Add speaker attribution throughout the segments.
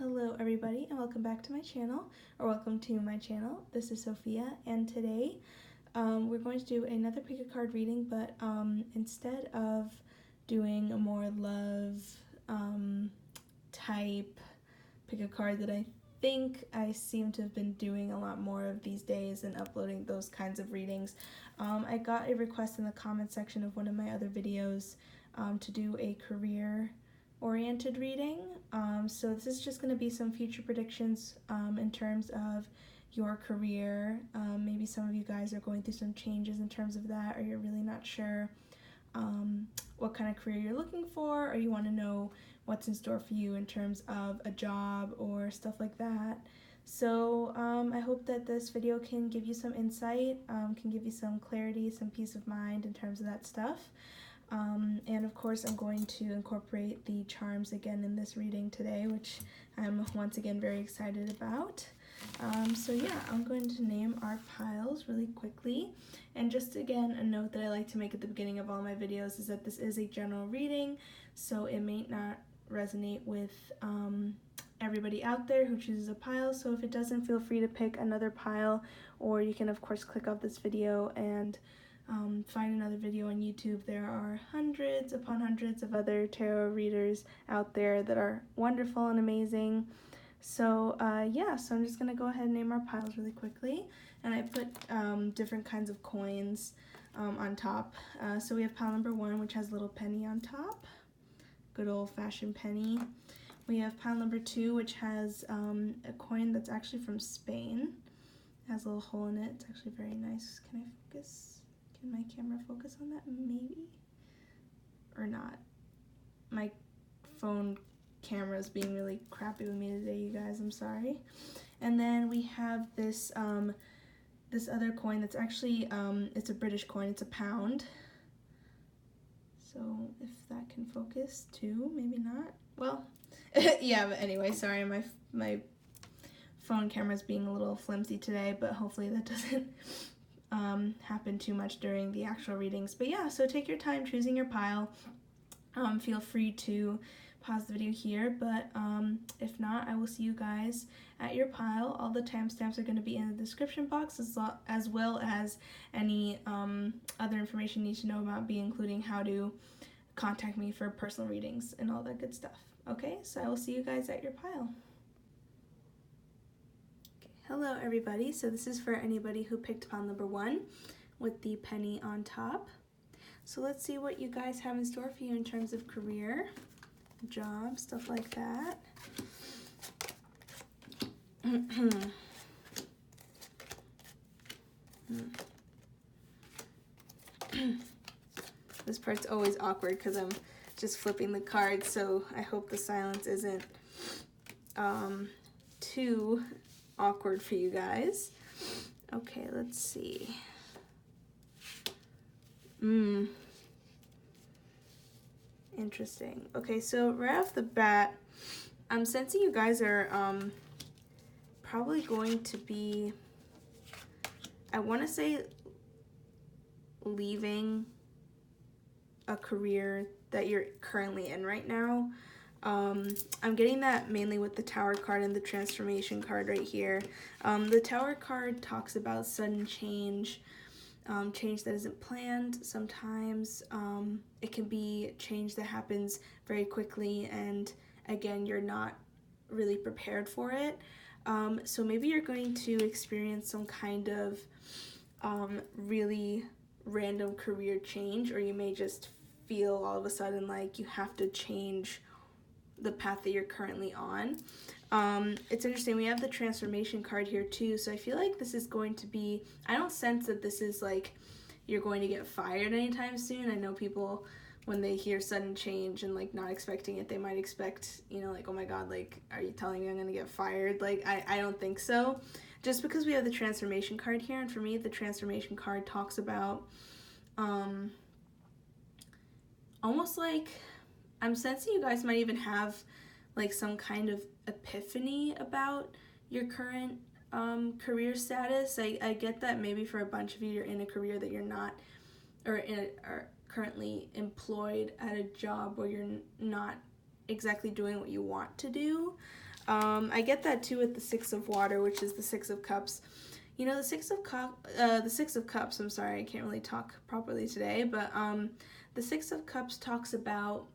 Speaker 1: Hello everybody and welcome back to my channel, or welcome to my channel. This is Sophia, and today we're going to do another pick a card reading, but instead of doing a more love type pick a card that I think I seem to have been doing a lot more of these days and uploading those kinds of readings, I got a request in the comment section of one of my other videos to do a career oriented reading. So this is just going to be some future predictions in terms of your career. Maybe some of you guys are going through some changes in terms of that, or you're really not sure what kind of career you're looking for, or you want to know what's in store for you in terms of a job or stuff like that. So I hope that this video can give you some insight, can give you some clarity, some peace of mind in terms of that stuff. And of course I'm going to incorporate the charms again in this reading today, which I'm once again very excited about. So yeah, I'm going to name our piles really quickly. And just again, a note that I like to make at the beginning of all my videos is that this is a general reading, so it may not resonate with everybody out there who chooses a pile. So if it doesn't, feel free to pick another pile, or you can of course click off this video and find another video on YouTube. There are hundreds upon hundreds of other tarot readers out there that are wonderful and amazing. So yeah, so I'm just gonna go ahead and name our piles really quickly, and I put different kinds of coins on top. So we have pile number 1, which has a little penny on top, good old-fashioned penny. We have pile number 2, which has a coin that's actually from Spain. It has a little hole in it. It's actually very nice. Can I focus? Can my camera focus on that? Maybe? Or not? My phone camera is being really crappy with me today, you guys. I'm sorry. And then we have this this other coin that's actually, it's a British coin. It's a pound. So if that can focus too, maybe not. Well, yeah, but anyway, sorry, my phone camera is being a little flimsy today, but hopefully that doesn't happen too much during the actual readings. But yeah, so take your time choosing your pile. Feel free to pause the video here, but if not, I will see you guys at your pile. All the timestamps are going to be in the description box, as well as any other information you need to know about me, including how to contact me for personal readings and all that good stuff. Okay, so I will see you guys at your pile. Hello everybody, so this is for anybody who picked pile number 1 with the penny on top. So let's see what you guys have in store for you in terms of career, job, stuff like that. This part's always awkward because I'm just flipping the cards, so I hope the silence isn't too awkward for you guys. Okay, let's see. Interesting. Okay, so right off the bat, I'm sensing you guys are probably going to be, I want to say, leaving a career that you're currently in right now. I'm getting that mainly with the Tower card and the Transformation card right here. The Tower card talks about sudden change, change that isn't planned. Sometimes it can be change that happens very quickly, and again, you're not really prepared for it. So maybe you're going to experience some kind of really random career change, or you may just feel all of a sudden like you have to change the path that you're currently on. It's interesting, we have the Transformation card here too, so I feel like this is going to be, I don't sense that this is like you're going to get fired anytime soon. I know people, when they hear sudden change and like not expecting it, they might expect, you know, like, oh my god, like, are you telling me I'm gonna get fired? Like, I don't think so, just because we have the Transformation card here. And for me, the Transformation card talks about almost like, I'm sensing you guys might even have like some kind of epiphany about your current career status. I get that maybe for a bunch of you, you're in a career that you're not, or are currently employed at a job where you're not exactly doing what you want to do. I get that too with the Six of Water, which is the Six of Cups. You know, the Six of Cups, I'm sorry, I can't really talk properly today, but the Six of Cups talks about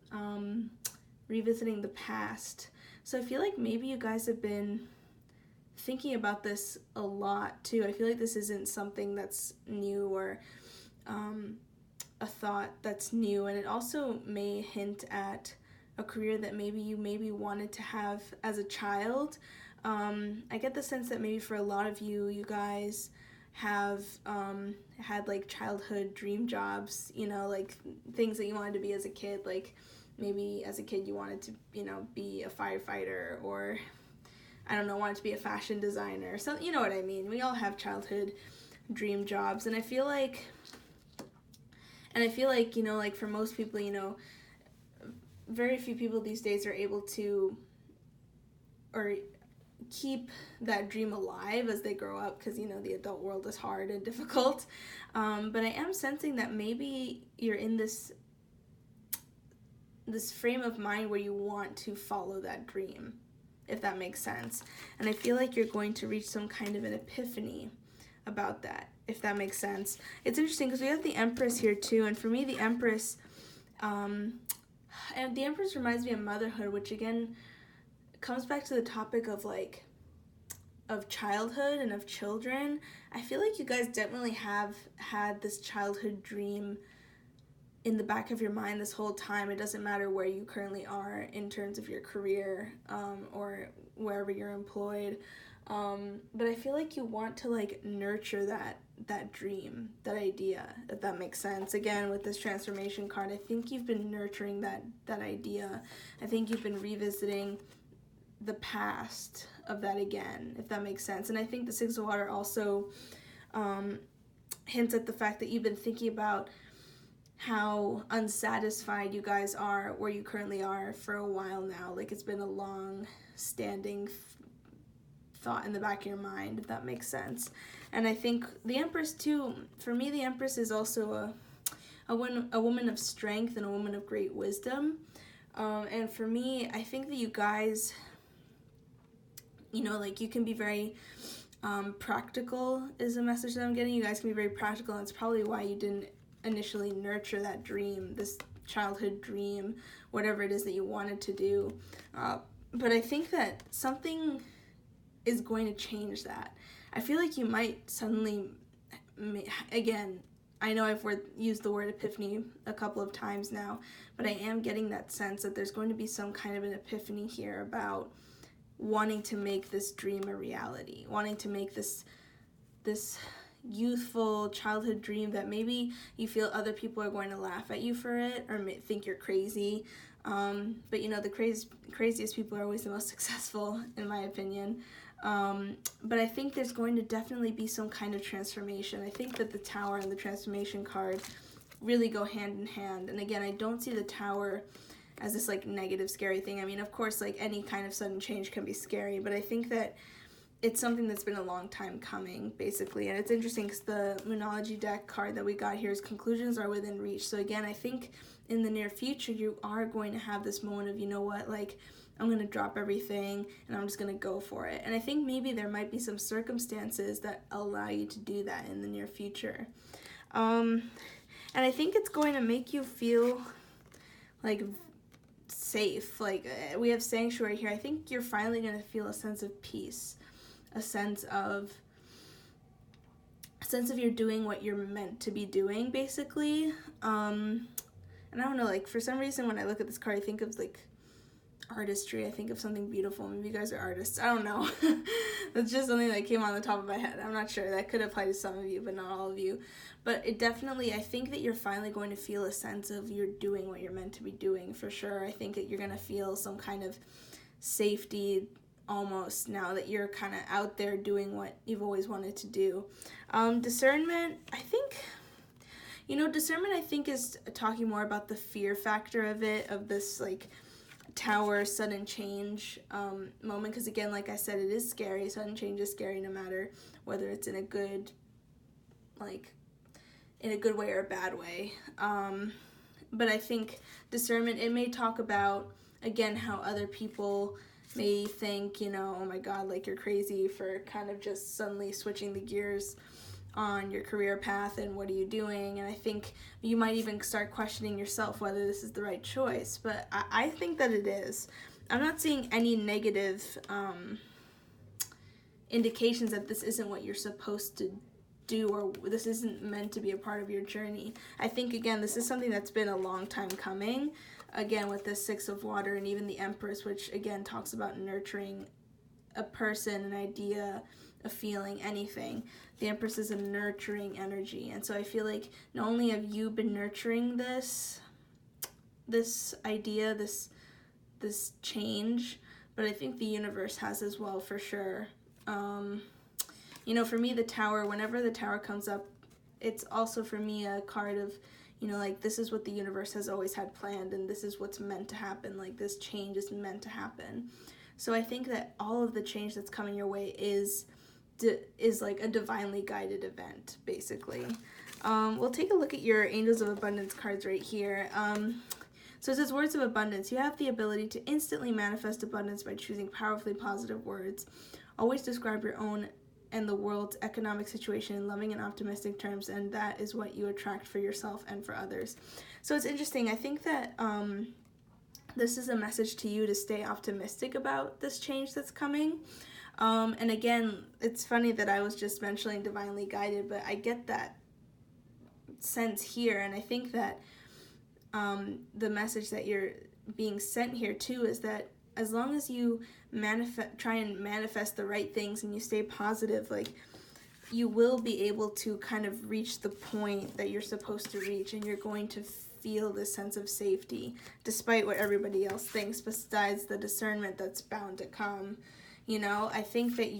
Speaker 1: revisiting the past. So I feel like maybe you guys have been thinking about this a lot too. I feel like this isn't something that's new or a thought that's new, and it also may hint at a career that maybe you wanted to have as a child. I get the sense that maybe for a lot of you guys have had like childhood dream jobs, you know, like things that you wanted to be as a kid. Like maybe as a kid you wanted to, you know, be a firefighter, or I don't know, wanted to be a fashion designer. So you know what I mean. We all have childhood dream jobs, and I feel like, you know, like for most people, you know, very few people these days are able to or keep that dream alive as they grow up, because, you know, the adult world is hard and difficult. But I am sensing that maybe you're in this frame of mind where you want to follow that dream, if that makes sense. And I feel like you're going to reach some kind of an epiphany about that, if that makes sense. It's interesting because we have the Empress here too, and for me the Empress reminds me of motherhood, which again comes back to the topic of like of childhood and of children. I feel like you guys definitely have had this childhood dream in the back of your mind this whole time. It doesn't matter where you currently are in terms of your career or wherever you're employed. But I feel like you want to like nurture that dream, that idea, if that makes sense. Again, with this transformation card, I think you've been nurturing that idea. I think you've been revisiting the past of that again, if that makes sense. And I think the Six of Water also hints at the fact that you've been thinking about how unsatisfied you guys are where you currently are for a while now. Like it's been a long standing thought in the back of your mind, if that makes sense. And I think the Empress too, for me the Empress is also a woman of strength and a woman of great wisdom. And for me, I think that you guys, you know, like you can be very practical is a message that I'm getting. You guys can be very practical, and it's probably why you didn't initially nurture that dream, this childhood dream, whatever it is that you wanted to do. But I think that something is going to change that. I feel like you might suddenly, again, I know I've used the word epiphany a couple of times now, but I am getting that sense that there's going to be some kind of an epiphany here about wanting to make this dream a reality, wanting to make this youthful childhood dream that maybe you feel other people are going to laugh at you for it or think you're crazy. But you know, the craziest people are always the most successful, in my opinion. But I think there's going to definitely be some kind of transformation. I think that the Tower and the transformation card really go hand in hand. And again, I don't see the Tower as this like negative, scary thing. I mean, of course, like any kind of sudden change can be scary, but I think that it's something that's been a long time coming, basically. And it's interesting because the Moonology deck card that we got here is conclusions are within reach. So again, I think in the near future, you are going to have this moment of, you know what, like, I'm going to drop everything and I'm just going to go for it. And I think maybe there might be some circumstances that allow you to do that in the near future. And I think it's going to make you feel like safe. Like we have sanctuary here. I think you're finally going to feel a sense of peace, a sense of you're doing what you're meant to be doing, basically. And I don't know, like for some reason when I look at this card, I think of like artistry. I think of something beautiful. Maybe you guys are artists. I don't know. That's just something that came on the top of my head. I'm not sure. That could apply to some of you, but not all of you. But it definitely, I think that you're finally going to feel a sense of you're doing what you're meant to be doing, for sure. I think that you're going to feel some kind of safety almost now that you're kind of out there doing what you've always wanted to do. Discernment, I think, you know, discernment I think is talking more about the fear factor of it, of this like Tower sudden change moment, because again, like I said, it is scary. Sudden change is scary no matter whether it's in a good way or a bad way. But I think discernment, it may talk about again how other people may think, you know, oh my God, like you're crazy for kind of just suddenly switching the gears on your career path and what are you doing. And I think you might even start questioning yourself whether this is the right choice. But I think that it is. I'm not seeing any negative indications that this isn't what you're supposed to do, or this isn't meant to be a part of your journey. I think, again, this is something that's been a long time coming, again, with the Six of Water and even the Empress, which, again, talks about nurturing a person, an idea, a feeling, anything. The Empress is a nurturing energy, and so I feel like not only have you been nurturing this idea, this change, but I think the universe has as well, for sure. You know, for me, the Tower, whenever the Tower comes up, it's also for me a card of, you know, like, this is what the universe has always had planned, and this is what's meant to happen. Like, this change is meant to happen. So I think that all of the change that's coming your way is like a divinely guided event, basically. We'll take a look at your Angels of Abundance cards right here. So it says, words of abundance. You have the ability to instantly manifest abundance by choosing powerfully positive words. Always describe your own and the world's economic situation in loving and optimistic terms, and that is what you attract for yourself and for others. So it's interesting. I think that this is a message to you to stay optimistic about this change that's coming. And again, it's funny that I was just mentioning divinely guided, but I get that sense here, and I think that the message that you're being sent here too is that as long as you try and manifest the right things and you stay positive, like, you will be able to kind of reach the point that you're supposed to reach, and you're going to feel this sense of safety despite what everybody else thinks, besides the discernment that's bound to come. You know, I think that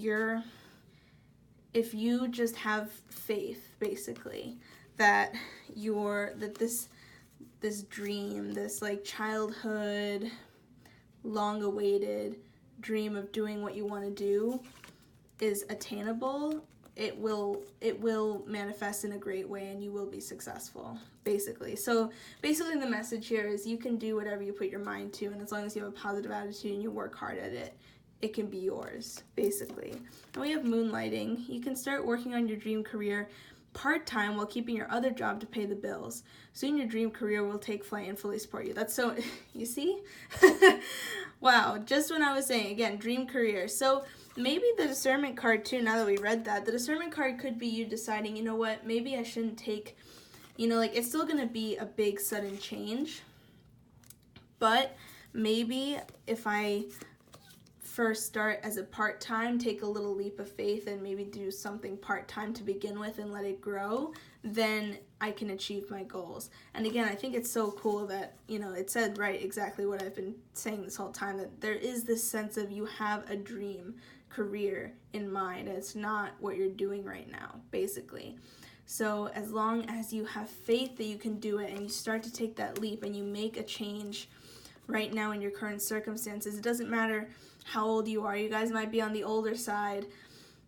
Speaker 1: if you just have faith, basically, that this dream, this like childhood, long-awaited dream of doing what you want to do is attainable, it will manifest in a great way, and you will be successful, basically. So basically the message here is you can do whatever you put your mind to, and as long as you have a positive attitude and you work hard at it, it can be yours, basically. And we have moonlighting. You can start working on your dream career part-time while keeping your other job to pay the bills. Soon your dream career will take flight and fully support you. That's so, you see? Wow, just when I was saying, again, dream career. So maybe the discernment card too, now that we read that, the discernment card could be you deciding, you know what, maybe I shouldn't take, you know, like, it's still going to be a big sudden change, but maybe if I first start as a part-time, take a little leap of faith and maybe do something part-time to begin with and let it grow, then I can achieve my goals. And again, I think it's so cool that, you know, it said right exactly what I've been saying this whole time, that there is this sense of you have a dream career in mind, and it's not what you're doing right now, basically. So as long as you have faith that you can do it, and you start to take that leap and you make a change right now in your current circumstances, it doesn't matter how old you are. You guys might be on the older side,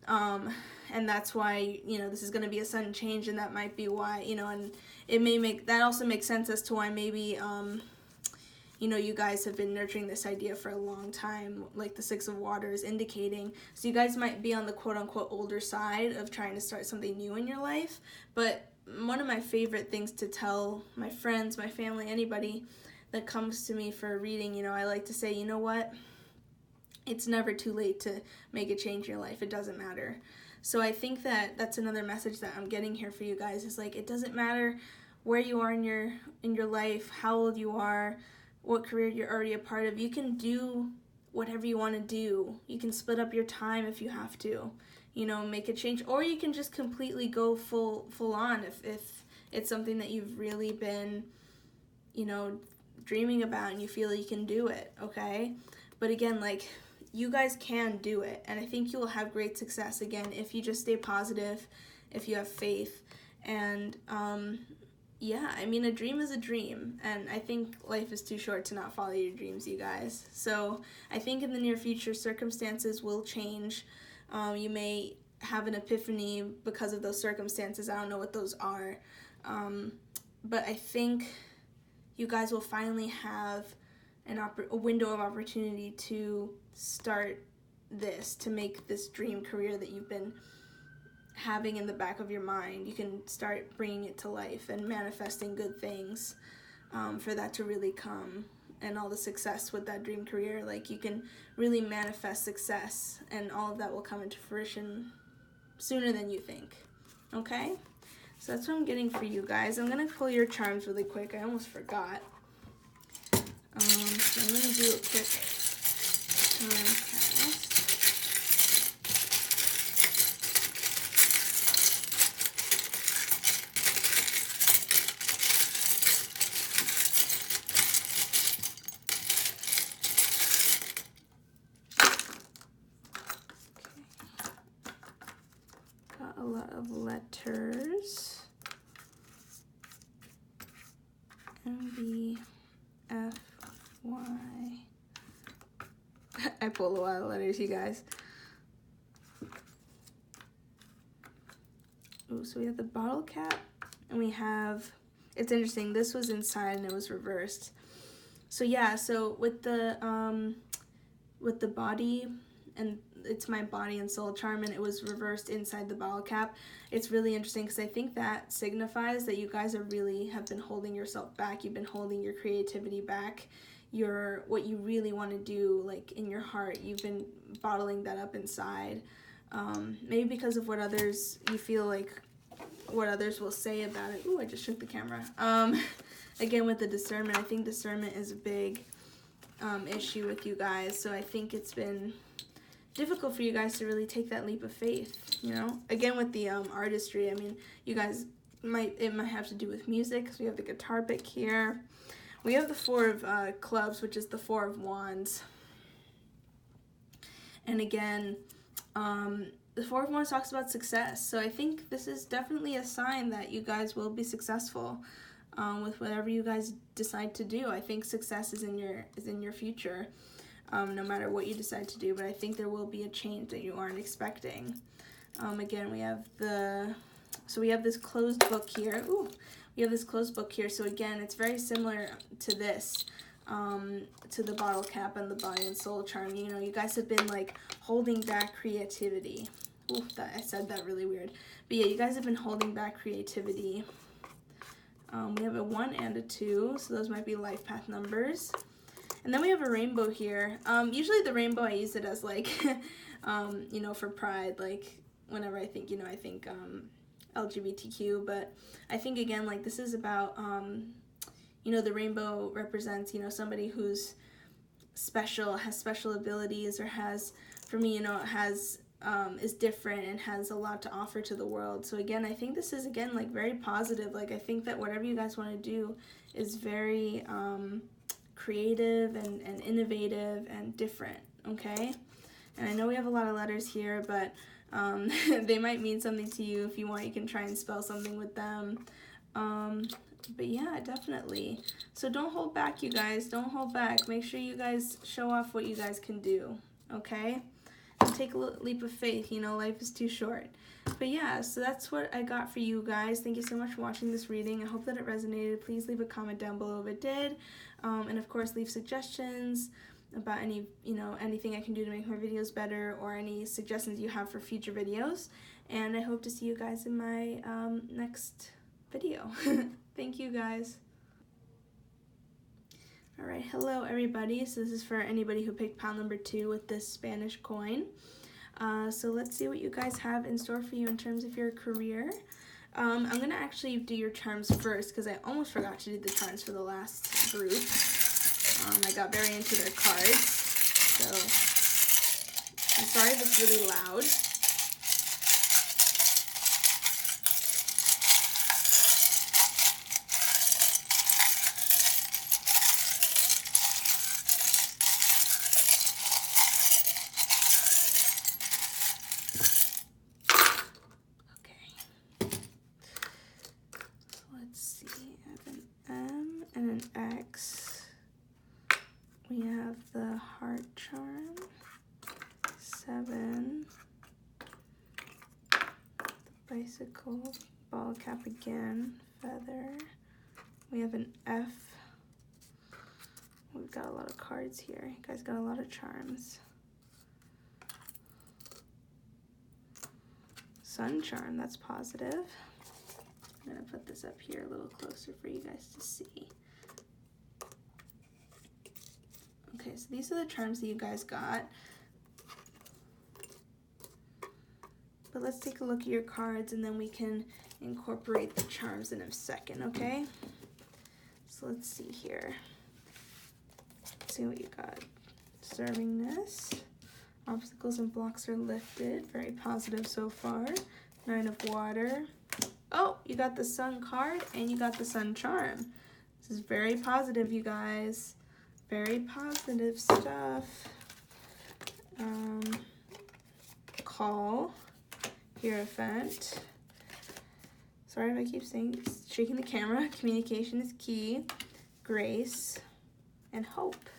Speaker 1: and that's why, you know, this is going to be a sudden change, and that might be why, you know, and it may make, that also makes sense as to why maybe, you know, you guys have been nurturing this idea for a long time, like the Six of Water is indicating. So you guys might be on the quote-unquote older side of trying to start something new in your life, but one of my favorite things to tell my friends, my family, anybody that comes to me for a reading, you know, I like to say, you know what? It's never too late to make a change in your life. It doesn't matter. So I think that that's another message that I'm getting here for you guys, is like, it doesn't matter where you are in your life, how old you are, what career you're already a part of. You can do whatever you want to do. You can split up your time if you have to, you know, make a change, or you can just completely go full on if it's something that you've really been, you know, dreaming about and you feel you can do it, okay? But again, like, you guys can do it, and I think you will have great success, again, if you just stay positive, if you have faith, and yeah, I mean, a dream is a dream, and I think life is too short to not follow your dreams, you guys. So I think in the near future, circumstances will change. You may have an epiphany because of those circumstances. I don't know what those are, but I think you guys will finally have a window of opportunity to start this, to make this dream career that you've been having in the back of your mind. You can start bringing it to life and manifesting good things for that to really come, and all the success with that dream career. Like, you can really manifest success, and all of that will come into fruition sooner than you think. Okay? So that's what I'm getting for you guys. I'm going to pull your charms really quick. I almost forgot. So I'm going to do a quick charm cast. Got a lot of letters. MB, F, Y. I pulled a lot of letters, you guys. Ooh, so we have the bottle cap, and we have, it's interesting, this was inside and it was reversed. So yeah, so with the body, and it's my body and soul charm, and it was reversed inside the bottle cap. It's really interesting because I think that signifies that you guys have been holding yourself back. You've been holding your creativity back. What you really want to do, like in your heart, you've been bottling that up inside. Maybe because of what others, you feel like what others will say about it. Ooh, I just shook the camera. Again, with the discernment, I think discernment is a big issue with you guys. So I think it's been difficult for you guys to really take that leap of faith, you know? Again, with the artistry, I mean, you guys it might have to do with music, because we have the guitar pick here. We have the Four of Clubs, which is the Four of Wands. And again, the Four of Wands talks about success. So I think this is definitely a sign that you guys will be successful with whatever you guys decide to do. I think success is in your future. No matter what you decide to do, but I think there will be a change that you aren't expecting. Again, we have this closed book here. Ooh, we have this closed book here. So again, it's very similar to this, to the bottle cap and the body and soul charm. You know, you guys have been like holding back creativity. Ooh, I said that really weird. But yeah, you guys have been holding back creativity. We have a 1 and a 2, so those might be life path numbers. And then we have a rainbow here. Usually the rainbow, I use it as like, you know, for pride, like whenever I think, you know, I think LGBTQ, but I think again, like this is about, you know, the rainbow represents, you know, somebody who's special, has special abilities, or has, for me, you know, is different and has a lot to offer to the world. So again, I think this is, again, like very positive. Like I think that whatever you guys want to do is very, creative and innovative and different, okay? And I know we have a lot of letters here, but they might mean something to you. If you want, you can try and spell something with them. But yeah, definitely. So don't hold back, you guys. Don't hold back. Make sure you guys show off what you guys can do, okay? And take a leap of faith. You know, life is too short. But yeah, so that's what I got for you guys. Thank you so much for watching this reading. I hope that it resonated. Please leave a comment down below if it did. And of course, leave suggestions about anything I can do to make my videos better, or any suggestions you have for future videos. And I hope to see you guys in my next video. Thank you, guys. All right, hello everybody. So this is for anybody who picked pile number 2 with this Spanish coin. So let's see what you guys have in store for you in terms of your career. I'm going to actually do your charms first, because I almost forgot to do the charms for the last group. I got very into their cards, so I'm sorry if it's really loud. We have the heart charm, 7, the bicycle, ball cap again, feather. We have an F, got a lot of cards here. You guys got a lot of charms. Sun charm, that's positive. I'm gonna put this up here a little closer for you guys to see. Okay, so these are the charms that you guys got. But let's take a look at your cards and then we can incorporate the charms in a second, okay? So let's see here. Let's see what you got. Deservingness. Obstacles and blocks are lifted. Very positive so far. 9 of water. Oh, you got the sun card and you got the sun charm. This is very positive, you guys. Very positive stuff. Call. Hierophant. Sorry if I keep saying, shaking the camera. Communication is key. Grace. And hope.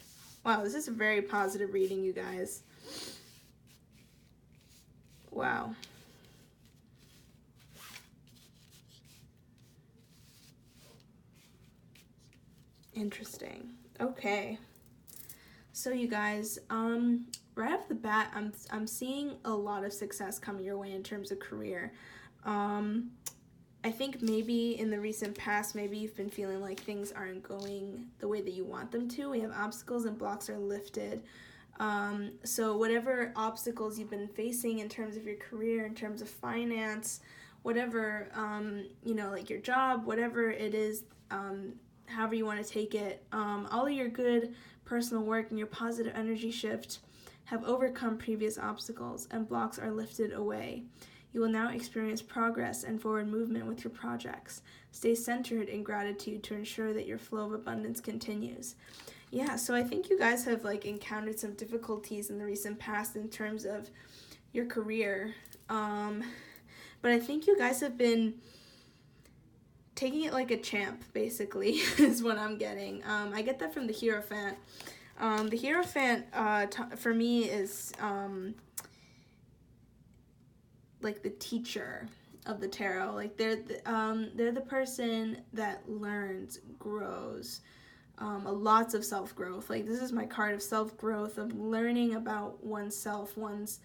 Speaker 1: Wow, this is a very positive reading, you guys. Wow. Interesting. Okay. So you guys, right off the bat, I'm seeing a lot of success coming your way in terms of career. I think maybe in the recent past, maybe you've been feeling like things aren't going the way that you want them to. We have obstacles and blocks are lifted. So whatever obstacles you've been facing in terms of your career, in terms of finance, whatever, you know, like your job, whatever it is, however you want to take it, all of your good personal work and your positive energy shift have overcome previous obstacles and blocks are lifted away. You will now experience progress and forward movement with your projects. Stay centered in gratitude to ensure that your flow of abundance continues. Yeah, so I think you guys have like encountered some difficulties in the recent past in terms of your career. But I think you guys have been taking it like a champ, basically, is what I'm getting. I get that from the Hierophant. The Hierophant, for me, is like the teacher of the tarot. Like they're the person that learns, grows, lots of self-growth. Like this is my card of self-growth, of learning about oneself, one's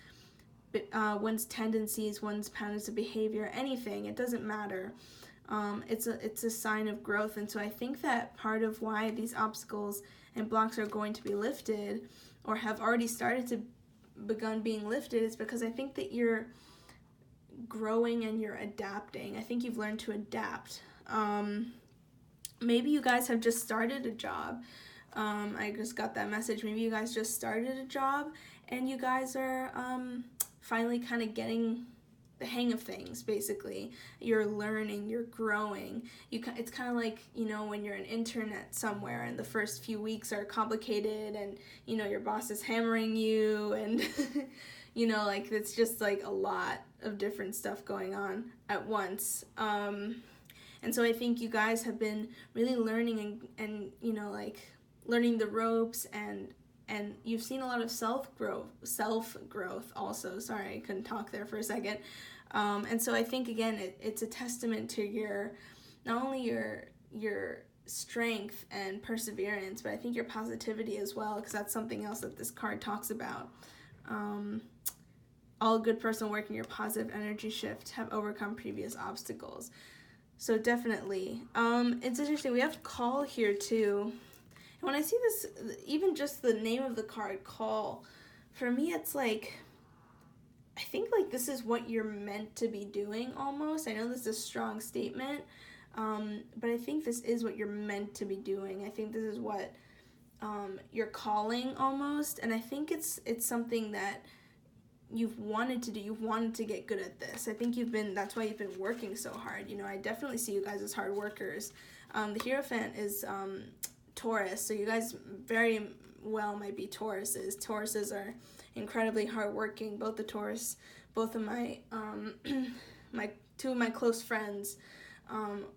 Speaker 1: tendencies, one's patterns of behavior, anything. It doesn't matter. It's a sign of growth, and so I think that part of why these obstacles and blocks are going to be lifted, or have already started to begun being lifted, is because I think that you're growing and you're adapting. I think you've learned to adapt. Maybe you guys have just started a job. I just got that message. Maybe you guys just started a job and you guys are finally kind of getting the hang of things, basically. You're learning, you're growing. It's kind of like, you know, when you're an intern at somewhere and the first few weeks are complicated and, you know, your boss is hammering you and, you know, like it's just like a lot of different stuff going on at once. And so I think you guys have been really learning and you know, like learning the ropes, and you've seen a lot of self-growth also. Sorry, I couldn't talk there for a second. And so I think, again, it's a testament to your, not only your strength and perseverance, but I think your positivity as well, because that's something else that this card talks about. All good personal work and your positive energy shift have overcome previous obstacles. So definitely. It's interesting. We have call here too. And when I see this, even just the name of the card, call, for me it's like, I think like this is what you're meant to be doing almost. I know this is a strong statement, but I think this is what you're meant to be doing. I think this is what you're calling almost. And I think it's something that you've wanted to do. You've wanted to get good at this. I think that's why you've been working so hard. You know, I definitely see you guys as hard workers. The Hierophant is Taurus, so you guys very well might be Tauruses. Tauruses are incredibly hardworking. Both of my two of my close friends,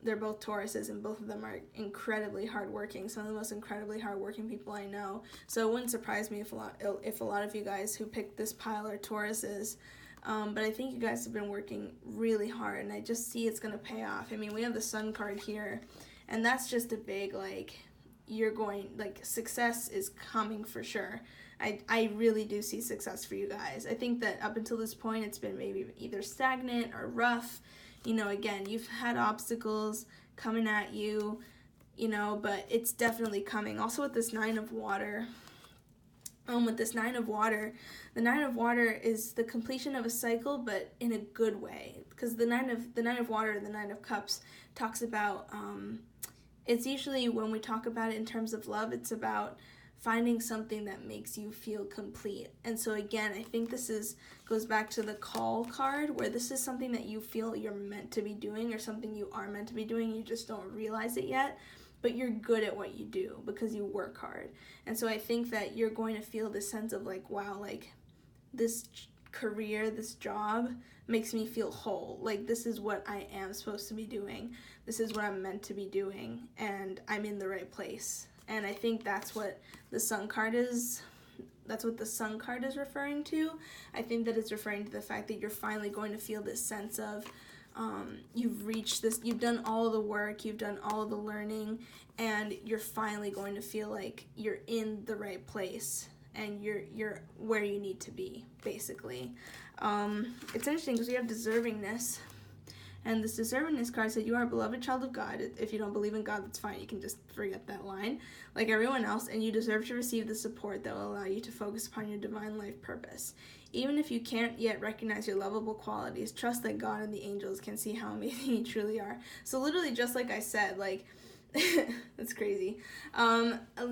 Speaker 1: they're both Tauruses, and both of them are incredibly hardworking. Some of the most incredibly hardworking people I know. So it wouldn't surprise me if a lot of you guys who picked this pile are Tauruses. But I think you guys have been working really hard, and I just see it's gonna pay off. I mean, we have the Sun card here, and that's just a big, like, you're going, like, success is coming for sure. I really do see success for you guys. I think that up until this point, it's been maybe either stagnant or rough. You know, again, you've had obstacles coming at you, you know, but it's definitely coming. Also with this Nine of Water, with this Nine of Water, the Nine of Water is the completion of a cycle, but in a good way. Because the Nine of Water, the Nine of Cups, talks about, it's usually when we talk about it in terms of love, it's about finding something that makes you feel complete. And so again, I think this goes back to the Call card, where this is something that you feel you're meant to be doing, or something you are meant to be doing, you just don't realize it yet, but you're good at what you do because you work hard. And so I think that you're going to feel this sense of like, wow, like this career, this job makes me feel whole. Like, this is what I am supposed to be doing. This is what I'm meant to be doing, and I'm in the right place. And I think that's what the Sun card is. That's what the Sun card is referring to. I think that it's referring to the fact that you're finally going to feel this sense of you've reached this, you've done all the work, you've done all the learning, and you're finally going to feel like you're in the right place and you're where you need to be, basically. It's interesting because we have deservingness. And this deservingness card said, you are a beloved child of God. If you don't believe in God, that's fine. You can just forget that line. Like everyone else, and you deserve to receive the support that will allow you to focus upon your divine life purpose. Even if you can't yet recognize your lovable qualities, trust that God and the angels can see how amazing you truly are. So literally, just like I said, like, that's crazy.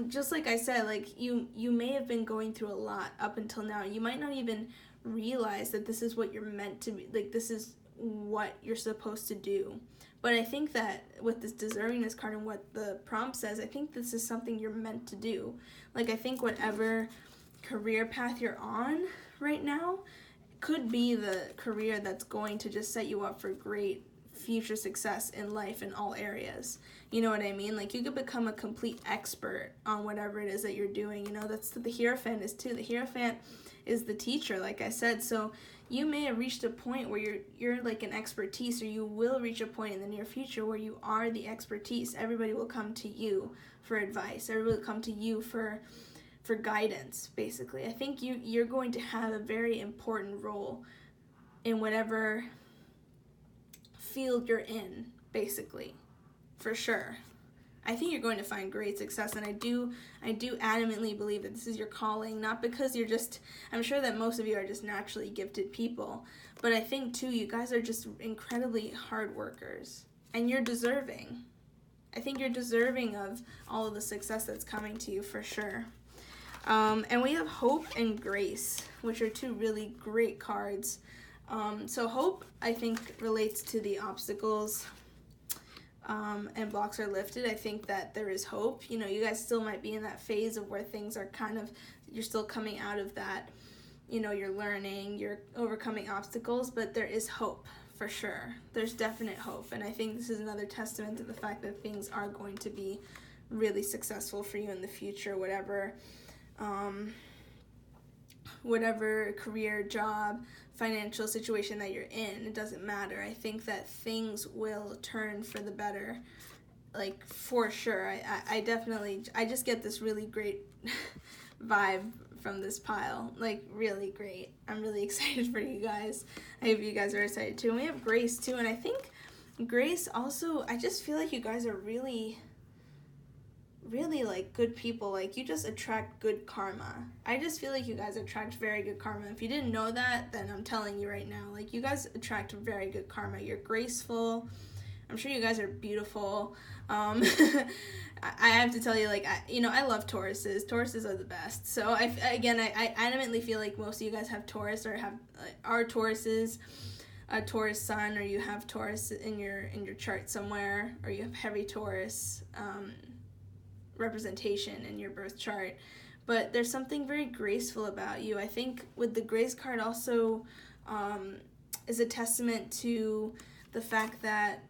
Speaker 1: Just like I said, like, you may have been going through a lot up until now. You might not even realize that this is what you're meant to be. Like, this is what you're supposed to do. But I think that with this deservingness card and what the prompt says, I think this is something you're meant to do. Like, I think whatever career path you're on right now could be the career that's going to just set you up for great future success in life in all areas. You know what I mean? Like, you could become a complete expert on whatever it is that you're doing. You know, that's what the Hierophant is too. The Hierophant is the teacher, like I said. So you may have reached a point where you're like an expertise, or you will reach a point in the near future where you are the expertise. Everybody will come to you for advice. Everybody will come to you for guidance, basically. I think you're going to have a very important role in whatever field you're in, basically, for sure. I think you're going to find great success, and I do adamantly believe that this is your calling, not because you're just, I'm sure that most of you are just naturally gifted people, but I think too, you guys are just incredibly hard workers, and you're deserving. I think you're deserving of all of the success that's coming to you, for sure. And we have Hope and Grace, which are two really great cards. So Hope, I think, relates to the obstacles and blocks are lifted. I think that there is hope. You know, you guys still might be in that phase of where things are kind of, you're still coming out of that, you know, you're learning, you're overcoming obstacles, but there is hope, for sure. There's definite hope, and I think this is another testament to the fact that things are going to be really successful for you in the future, whatever career, job, financial situation that you're in, it doesn't matter. I think that things will turn for the better, like, for sure. I just get this really great vibe from this pile, like, really great. I'm really excited for you guys. I hope you guys are excited too. And we have Grace too, and I think Grace also, I just feel like you guys are really like good people. Like, you just attract good karma. I just feel like you guys attract very good karma. If you didn't know that, then I'm telling you right now, like, you guys attract very good karma. You're graceful. I'm sure you guys are beautiful. I have to tell you, like, I love Tauruses. Tauruses are the best. So I adamantly feel like most of you guys have Taurus, or are Tauruses, a Taurus sun, or you have Taurus in your chart somewhere, or you have heavy Taurus representation in your birth chart. But there's something very graceful about you. I think with the Grace card also is a testament to the fact that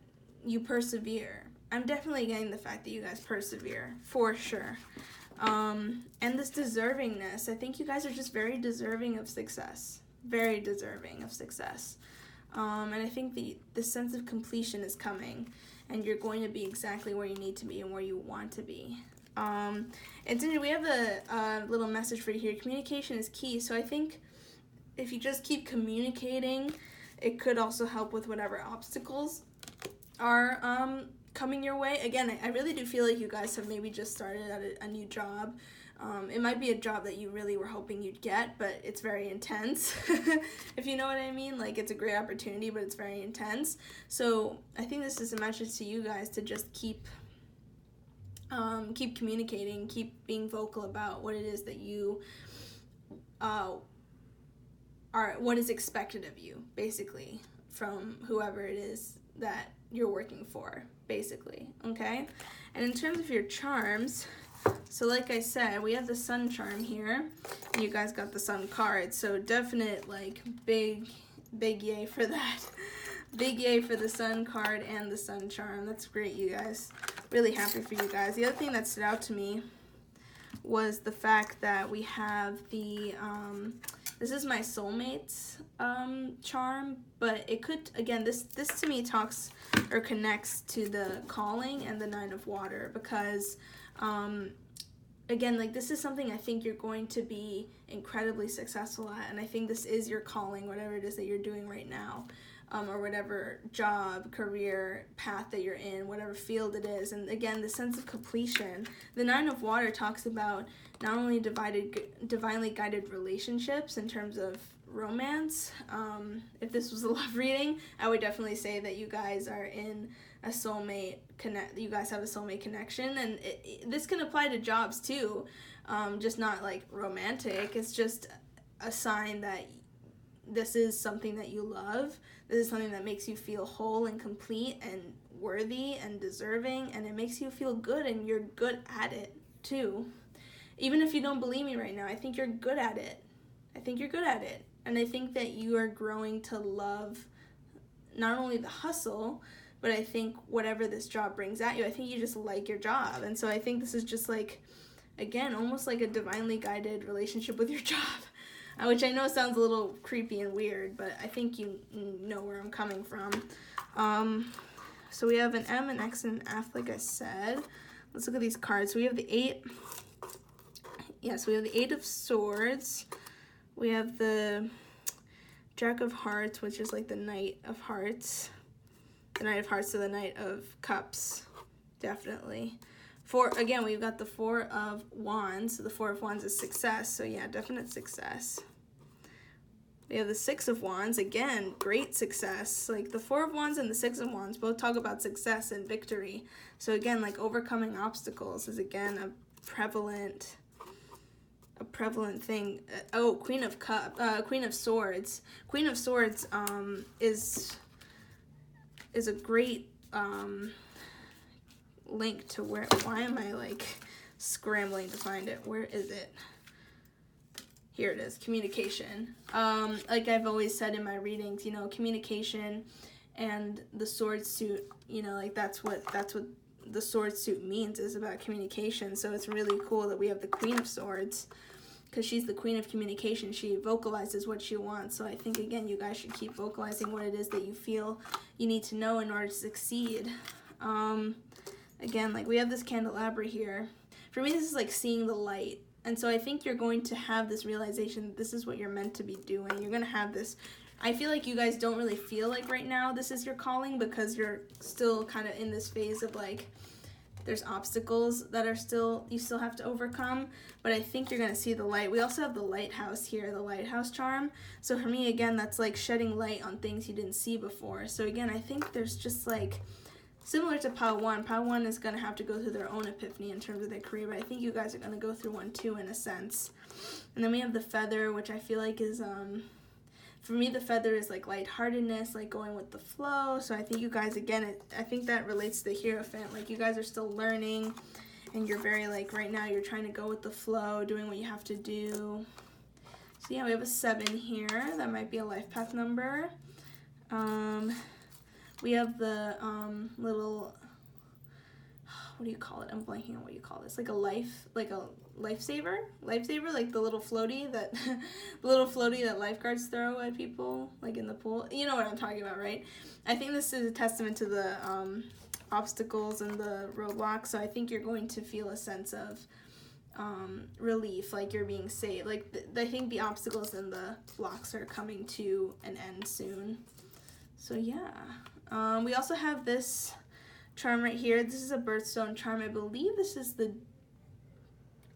Speaker 1: you persevere. I'm definitely getting the fact that you guys persevere, for sure. And this deservingness, I think you guys are just very deserving of success. Very deserving of success. And I think the sense of completion is coming, and you're going to be exactly where you need to be and where you want to be. And then we have a little message for you here. Communication is key. So I think if you just keep communicating, it could also help with whatever obstacles are coming your way. Again, I really do feel like you guys have maybe just started at a new job. It might be a job that you really were hoping you'd get, but it's very intense, if you know what I mean. Like, it's a great opportunity, but it's very intense. So I think this is a message to you guys to just keep communicating, keep being vocal about what it is that you what is expected of you, basically, from whoever it is that you're working for, basically, okay? And in terms of your charms, so like I said, we have the sun charm here. You guys got the sun card, so definite, like, big yay for that. Big yay for the sun card and the sun charm. That's great, you guys. Really happy for you guys. The other thing that stood out to me was the fact that we have the, this is my soulmate's charm, but it could, again, this to me talks or connects to the calling and the Nine of Water, because again, like, this is something I think you're going to be incredibly successful at, and I think this is your calling, whatever it is that you're doing right now, or whatever job, career, path that you're in, whatever field it is. And again, the sense of completion. The Nine of Water talks about not only divinely guided relationships in terms of romance. If this was a love reading, I would definitely say that you guys are in a soulmate you guys have a soulmate connection, and this can apply to jobs too, just not like romantic. It's just a sign that this is something that you love. This is something that makes you feel whole and complete and worthy and deserving, and it makes you feel good, and you're good at it too. Even if you don't believe me right now, I think you're good at it. I think you're good at it. And I think that you are growing to love not only the hustle, but I think whatever this job brings at you, I think you just like your job. And so I think this is just like, again, almost like a divinely guided relationship with your job, which I know sounds a little creepy and weird, but I think you know where I'm coming from. So we have an M, an X, and an F, like I said. Let's look at these cards. So we have the 8. Yes, we have the 8 of Swords. We have the Jack of Hearts, which is like the Knight of Hearts. The Knight of Hearts to the Knight of Cups, definitely. Again, we've got the 4 of Wands. So the 4 of Wands is success, so yeah, definite success. We have the 6 of Wands, again, great success. Like, the 4 of Wands and the 6 of Wands both talk about success and victory. So again, like, overcoming obstacles is, again, a prevalent thing. Queen of Swords. Queen of Swords is a great link to where. Why am I like scrambling to find it? Where is it? Here it is. Communication. Like I've always said in my readings, you know, communication and the sword suit, you know, like that's what the sword suit means, is about communication. So it's really cool that we have the Queen of Swords, because she's the queen of communication. She vocalizes what she wants. So I think, again, you guys should keep vocalizing what it is that you feel you need to know in order to succeed. Again, like, we have this candelabra here. For me, this is like seeing the light. And so I think you're going to have this realization that this is what you're meant to be doing. You're going to have this. I feel like you guys don't really feel like right now this is your calling, because you're still kind of in this phase of like, there's obstacles that you still have to overcome, but I think you're going to see the light. We also have the lighthouse here, the lighthouse charm. So for me, again, that's like shedding light on things you didn't see before. So again, I think there's just like, similar to Pile 1, Pile 1 is going to have to go through their own epiphany in terms of their career, but I think you guys are going to go through one too, in a sense. And then we have the feather, which I feel like is, for me, the feather is like lightheartedness, like going with the flow. So I think you guys, again, I think that relates to the Hierophant. Like, you guys are still learning, and you're very, like, right now you're trying to go with the flow, doing what you have to do. So yeah, we have a 7 here. That might be a life path number. We have the little, what do you call it? I'm blanking on what you call this. Like a lifesaver, like the little floaty that lifeguards throw at people, like in the pool. You know what I'm talking about, right? I think this is a testament to the obstacles and the roadblocks, so I think you're going to feel a sense of relief, like you're being saved. Like I think the obstacles and the blocks are coming to an end soon. So yeah, we also have this charm right here. This is a birthstone charm. I believe this is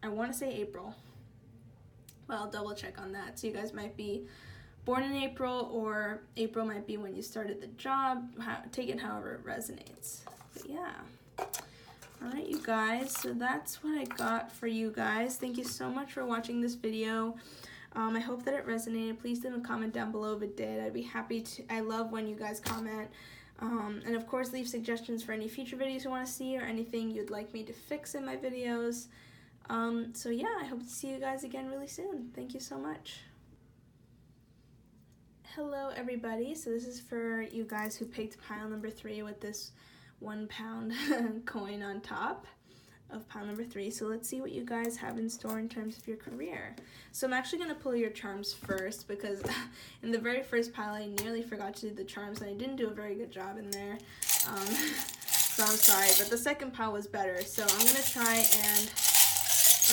Speaker 1: I want to say April. Well, I'll double check on that. So you guys might be born in April, or April might be when you started the job. Take it however it resonates. But yeah. Alright, you guys, so that's what I got for you guys. Thank you so much for watching this video. I hope that it resonated. Please leave a comment down below if it did. I'd be happy to. I love when you guys comment. And of course, leave suggestions for any future videos you want to see or anything you'd like me to fix in my videos. So yeah, I hope to see you guys again really soon. Thank you so much. Hello everybody, so this is for you guys who picked pile number 3 with this £1 coin on top of pile number 3. So let's see what you guys have in store in terms of your career. So I'm actually going to pull your charms first, because in the very first pile I nearly forgot to do the charms and I didn't do a very good job in there. So I'm sorry, but the second pile was better. So I'm going to try and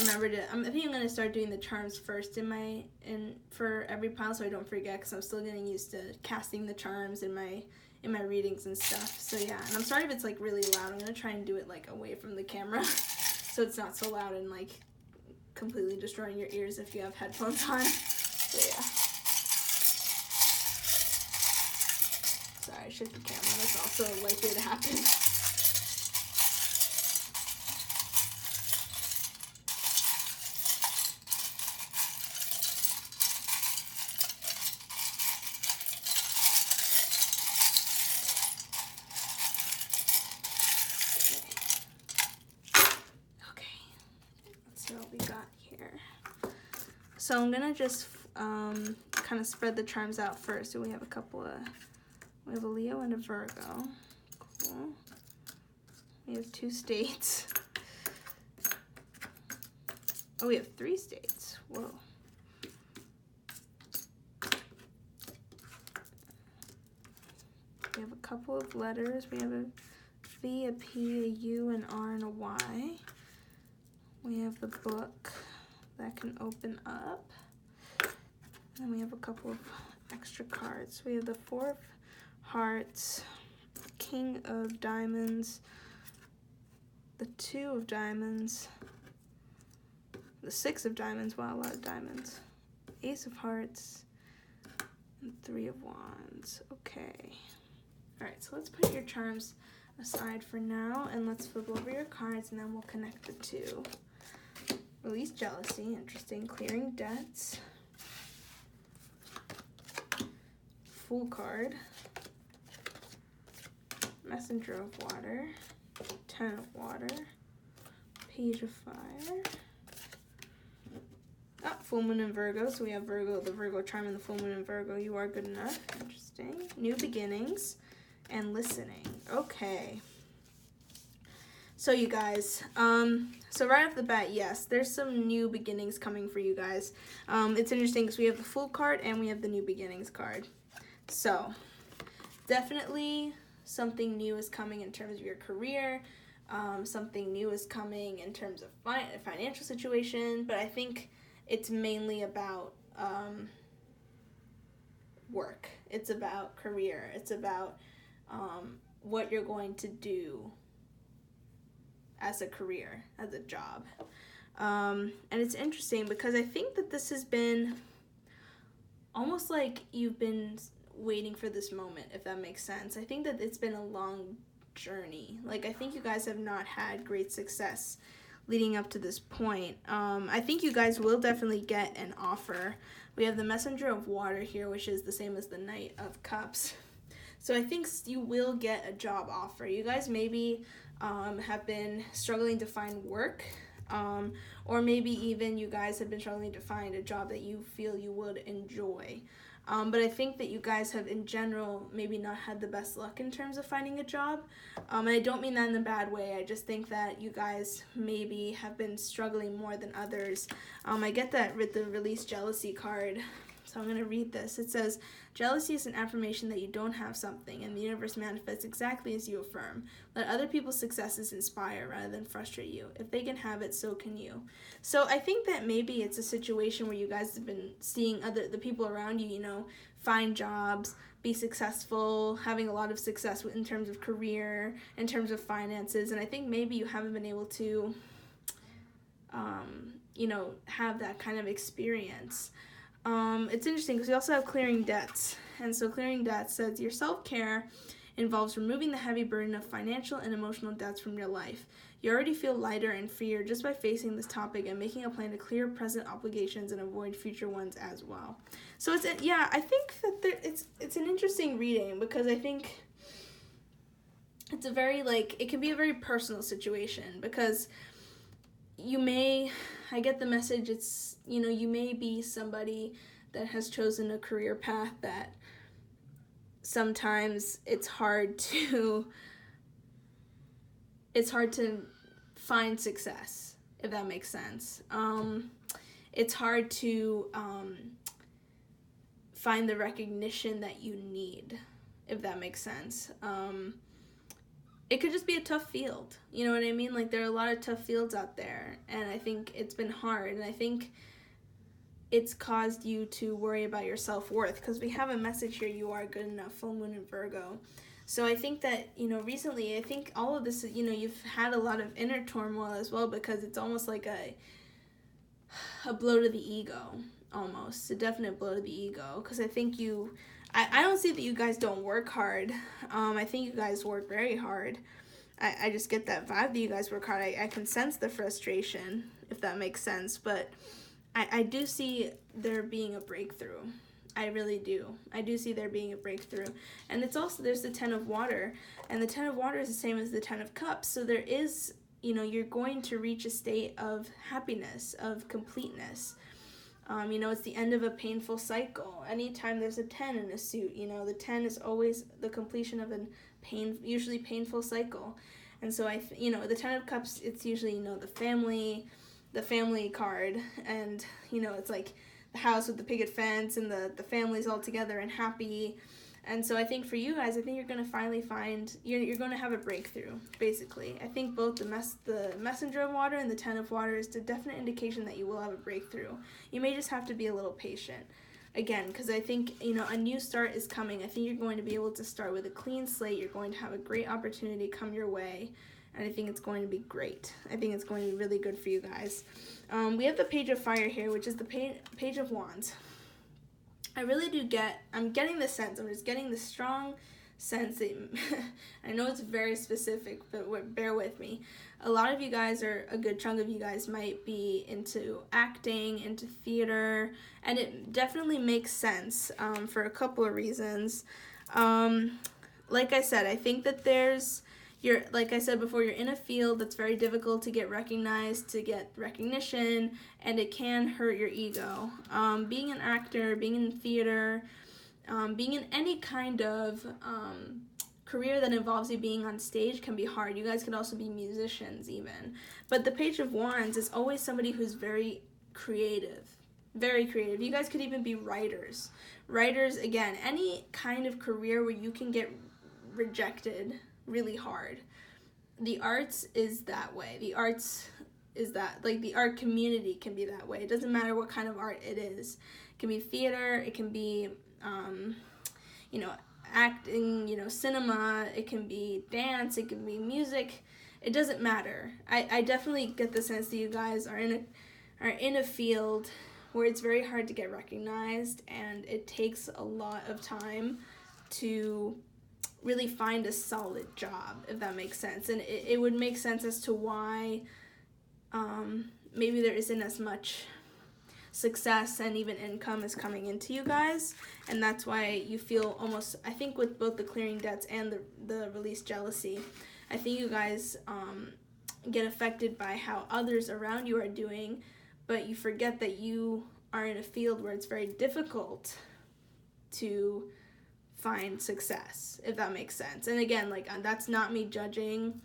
Speaker 1: remember to, I think I'm going to start doing the charms first for every pile so I don't forget, because I'm still getting used to casting the charms in my readings and stuff. So yeah, and I'm sorry if it's like really loud. I'm going to try and do it like away from the camera so it's not so loud and like completely destroying your ears if you have headphones on. So yeah. Sorry, I shift the camera. That's also likely to happen. What we got here. So I'm gonna just kind of spread the charms out first. So we have we have a Leo and a Virgo. Cool. We have 2 states. Oh, we have 3 states. Whoa. We have a couple of letters. We have a V, a P, a U, an R, and a Y. We have the book that can open up. And then we have a couple of extra cards. We have the 4 of Hearts, King of Diamonds, the 2 of Diamonds, the 6 of Diamonds, wow, a lot of diamonds, Ace of Hearts, and 3 of Wands. Okay. Alright, so let's put your charms aside for now, and let's flip over your cards, and then we'll connect the 2. Release jealousy, interesting. Clearing debts. Fool card. Messenger of water. 10 of water. Page of fire. Oh, full moon in Virgo. So we have Virgo, the Virgo charm, and the full moon in Virgo. You are good enough. Interesting. New beginnings and listening. Okay. So you guys, so right off the bat, yes, there's some new beginnings coming for you guys. It's interesting because we have the Fool card and we have the New Beginnings card. So definitely something new is coming in terms of your career. Something new is coming in terms of financial situation, but I think it's mainly about work. It's about career. It's about what you're going to do as a career, as a job. And it's interesting because I think that this has been almost like you've been waiting for this moment, if that makes sense. I think that it's been a long journey. Like, I think you guys have not had great success leading up to this point. I think you guys will definitely get an offer. We have the Messenger of Water here, which is the same as the Knight of Cups. So I think you will get a job offer. You guys maybe have been struggling to find work, or maybe even you guys have been struggling to find a job that you feel you would enjoy. But I think that you guys have, in general, maybe not had the best luck in terms of finding a job. And I don't mean that in a bad way. I just think that you guys maybe have been struggling more than others. I get that with the Release Jealousy card. So I'm going to read this. It says, jealousy is an affirmation that you don't have something, and the universe manifests exactly as you affirm. Let other people's successes inspire rather than frustrate you. If they can have it, so can you. So I think that maybe it's a situation where you guys have been seeing the people around you, find jobs, be successful, having a lot of success in terms of career, in terms of finances, and I think maybe you haven't been able to, have that kind of experience. It's interesting because we also have clearing debts. And so clearing debts says your self-care involves removing the heavy burden of financial and emotional debts from your life. You already feel lighter and freer just by facing this topic and making a plan to clear present obligations and avoid future ones as well. So I think that it's an interesting reading because I think it's a very, it can be a very personal situation because I get the message, it's, you may be somebody that has chosen a career path that sometimes it's hard to find success, if that makes sense. It's hard to find the recognition that you need, if that makes sense. It could just be a tough field, you know what I mean? There are a lot of tough fields out there, and I think it's been hard, and I think it's caused you to worry about your self-worth, because we have a message here, you are good enough, full moon in Virgo. So I think that, recently, I think all of this, you've had a lot of inner turmoil as well, because it's almost like a blow to the ego, almost, a definite blow to the ego, because I think I don't see that you guys don't work hard. I think you guys work very hard. I just get that vibe that you guys work hard. I can sense the frustration, if that makes sense. But I do see there being a breakthrough. I really do. I do see there being a breakthrough. And it's also, there's the Ten of Water. And the Ten of Water is the same as the Ten of Cups. So there is, you're going to reach a state of happiness, of completeness. It's the end of a painful cycle. Anytime there's a 10 in a suit, the 10 is always the completion of a usually painful cycle. And so the 10 of Cups, it's usually, the family card, and, it's like the house with the picket fence, and the family's all together and happy. And so I think for you guys, I think you're going to finally find, you're going to have a breakthrough, basically. I think both the Messenger of Water and the Ten of Water is a definite indication that you will have a breakthrough. You may just have to be a little patient. Again, because I think, a new start is coming. I think you're going to be able to start with a clean slate. You're going to have a great opportunity come your way. And I think it's going to be great. I think it's going to be really good for you guys. We have the Page of Fire here, which is the Page of Wands. I really do I'm getting the sense, I'm just getting the strong sense that, I know it's very specific, but bear with me. A lot of you guys, or a good chunk of you guys, might be into acting, into theater, and it definitely makes sense for a couple of reasons. Like I said, I think that like I said before, you're in a field that's very difficult to get recognized, to get recognition, and it can hurt your ego. Being an actor, being in theater, being in any kind of career that involves you being on stage can be hard. You guys could also be musicians even. But the Page of Wands is always somebody who's very creative. Very creative. You guys could even be writers. Writers, again, any kind of career where you can get rejected really hard. The arts is that way. The arts is that, the art community can be that way. It doesn't matter what kind of art it is. It can be theater, it can be, acting, cinema, it can be dance, it can be music. It doesn't matter. I definitely get the sense that you guys are in a field where it's very hard to get recognized, and it takes a lot of time to really find a solid job, if that makes sense. And it would make sense as to why maybe there isn't as much success and even income is coming into you guys, and that's why you feel almost, I think with both the clearing debts and the release jealousy, I think you guys get affected by how others around you are doing, but you forget that you are in a field where it's very difficult to find success, if that makes sense. And again, that's not me judging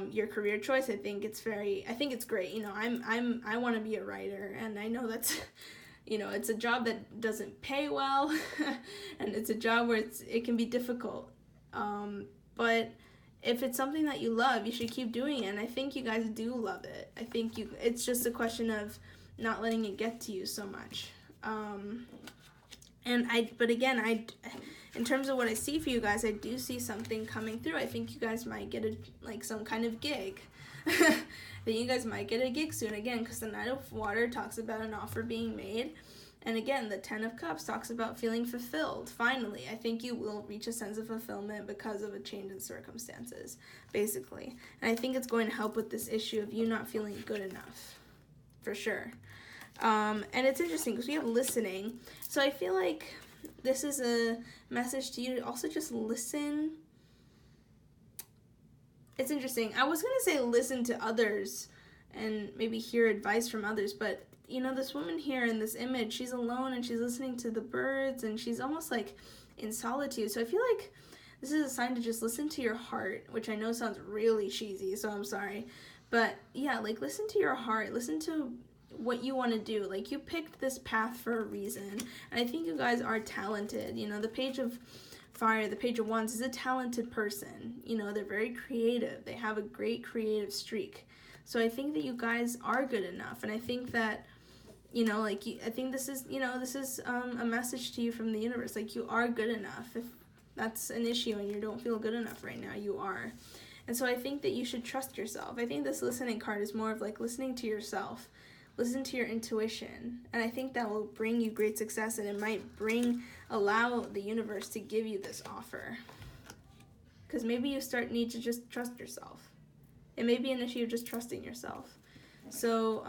Speaker 1: your career choice. I think it's great. I want to be a writer, and I know that's you know, it's a job that doesn't pay well, and it's a job where it can be difficult. But if it's something that you love, you should keep doing it, and I think you guys do love it. I think it's just a question of not letting it get to you so much. But again, in terms of what I see for you guys, I do see something coming through. I think you guys might get some kind of gig. That you guys might get a gig soon, again, because the Knight of Water talks about an offer being made, and again, the Ten of Cups talks about feeling fulfilled. Finally, I think you will reach a sense of fulfillment because of a change in circumstances, basically. And I think it's going to help with this issue of you not feeling good enough, for sure. And it's interesting because we have listening, so I feel like this is a message to you to also just listen. It's interesting. I was going to say listen to others and maybe hear advice from others, but, you know, this woman here in this image, she's alone and she's listening to the birds and she's almost like in solitude. So I feel like this is a sign to just listen to your heart, which I know sounds really cheesy, so I'm sorry. But yeah, like listen to your heart, listen to what you want to do. Like you picked this path for a reason, and I think you guys are talented. You know, the Page of Fire, the Page of Wands is a talented person. You know, they're very creative. They have a great creative streak. So I think that you guys are good enough. And I think that, you know, like, I think this is, you know, this is a message to you from the universe. Like, you are good enough. If that's an issue and you don't feel good enough right now, you are. And so I think that you should trust yourself. I think this listening card is more of like listening to yourself. Listen to your intuition, and I think that will bring you great success, and it might allow the universe to give you this offer. Because maybe you need to just trust yourself. It may be an issue of just trusting yourself. So,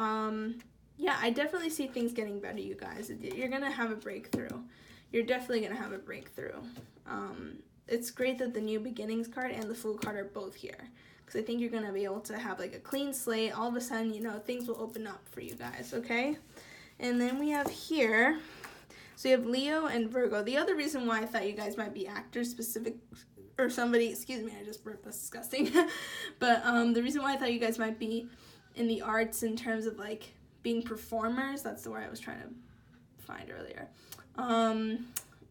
Speaker 1: yeah, I definitely see things getting better, you guys. You're going to have a breakthrough. You're definitely going to have a breakthrough. It's great that the New Beginnings card and the Fool card are both here. Because I think you're going to be able to have like a clean slate. All of a sudden, you know, things will open up for you guys, okay? And then we have here, so you have Leo and Virgo. The other reason why I thought you guys might be actors specific, or somebody, excuse me, I just burped, that's disgusting. But the reason why I thought you guys might be in the arts in terms of like being performers, that's the word I was trying to find earlier,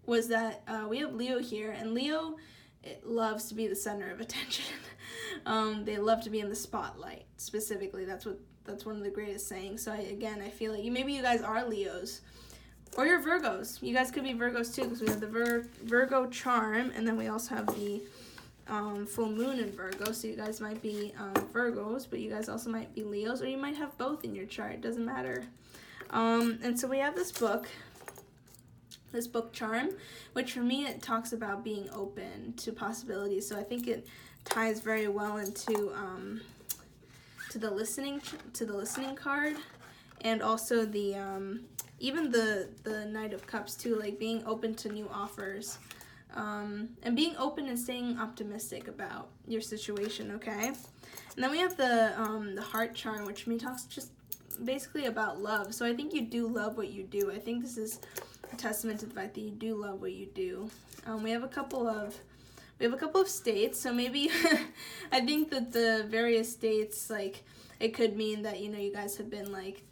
Speaker 1: was that we have Leo here, and Leo, it loves to be the center of attention. They love to be in the spotlight. Specifically, that's one of the greatest sayings. So I feel like maybe you guys are Leos, or you're Virgos. You guys could be Virgos too, because we have the Virgo charm, and then we also have the full moon in Virgo. So you guys might be Virgos, but you guys also might be Leos, or you might have both in your chart. It doesn't matter. And so we have this book charm, which for me it talks about being open to possibilities. So I think it ties very well into to the listening card, and also the even the Knight of Cups too, like being open to new offers, and being open and staying optimistic about your situation. Okay, and then we have the Heart charm, which for me talks just basically about love. So I think you do love what you do. I think this is a testament to the fact that you do love what you do. We have a couple of states, so maybe I think that the various states, like, it could mean that, you know, you guys have been like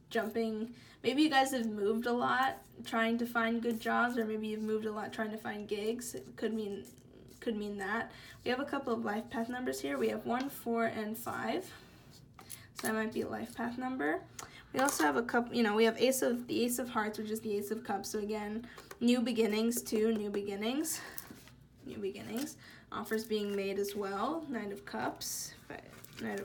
Speaker 1: jumping. Maybe you guys have moved a lot trying to find good jobs, or maybe you've moved a lot trying to find gigs. It could mean that. We have a couple of life path numbers here. We have 1, 4, and 5. So that might be a life path number. We also have a couple, you know, we have the Ace of Hearts, which is the Ace of Cups. So again, new beginnings too, new beginnings. Offers being made as well. Knight of Cups,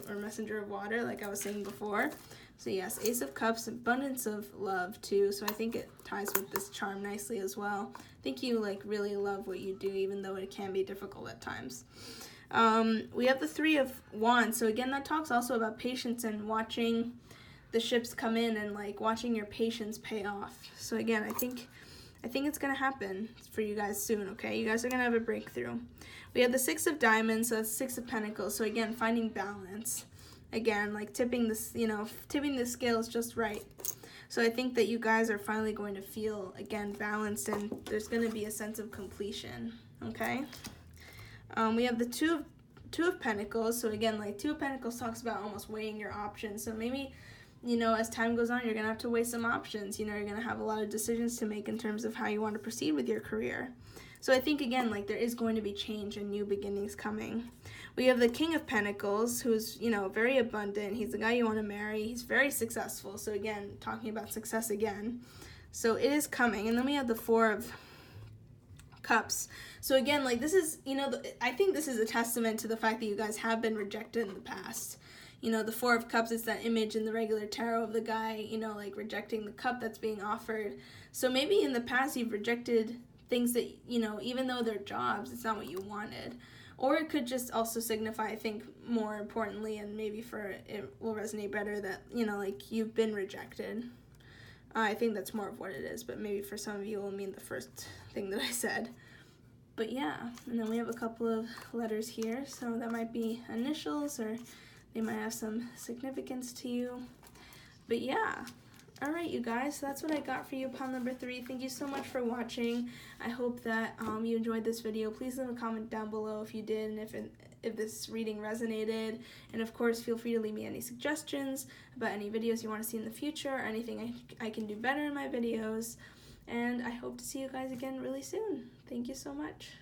Speaker 1: or Messenger of Water, like I was saying before. So yes, Ace of Cups, abundance of love too. So I think it ties with this charm nicely as well. I think you like really love what you do, even though it can be difficult at times. We have the Three of Wands. So again, that talks also about patience and watching the ships come in and like watching your patience pay off. So again, I think it's gonna happen for you guys soon. Okay, you guys are gonna have a breakthrough. We have the Six of Diamonds, so that's Six of Pentacles. So again, finding balance. Again, like tipping the scales just right. So I think that you guys are finally going to feel again balanced, and there's going to be a sense of completion. Okay. We have the Two of Pentacles. So again, like Two of Pentacles talks about almost weighing your options. So maybe you know, as time goes on, you're going to have to weigh some options. You know, you're going to have a lot of decisions to make in terms of how you want to proceed with your career. So I think, again, like, there is going to be change and new beginnings coming. We have the King of Pentacles, who's, you know, very abundant. He's the guy you want to marry. He's very successful. So, again, talking about success again. So it is coming. And then we have the Four of Cups. So, again, like, this is, you know, I think this is a testament to the fact that you guys have been rejected in the past. You know, the Four of Cups is that image in the regular tarot of the guy, you know, like, rejecting the cup that's being offered. So maybe in the past you've rejected things that, you know, even though they're jobs, it's not what you wanted. Or it could just also signify, I think, more importantly, and maybe for it will resonate better, that, you know, like, you've been rejected. I think that's more of what it is, but maybe for some of you it will mean the first thing that I said. But yeah, and then we have a couple of letters here, so that might be initials, or they might have some significance to you. But yeah. Alright, you guys, so that's what I got for you, pile number 3. Thank you so much for watching. I hope that you enjoyed this video. Please leave a comment down below if you did, and if this reading resonated. And of course, feel free to leave me any suggestions about any videos you want to see in the future, or anything I can do better in my videos. And I hope to see you guys again really soon. Thank you so much.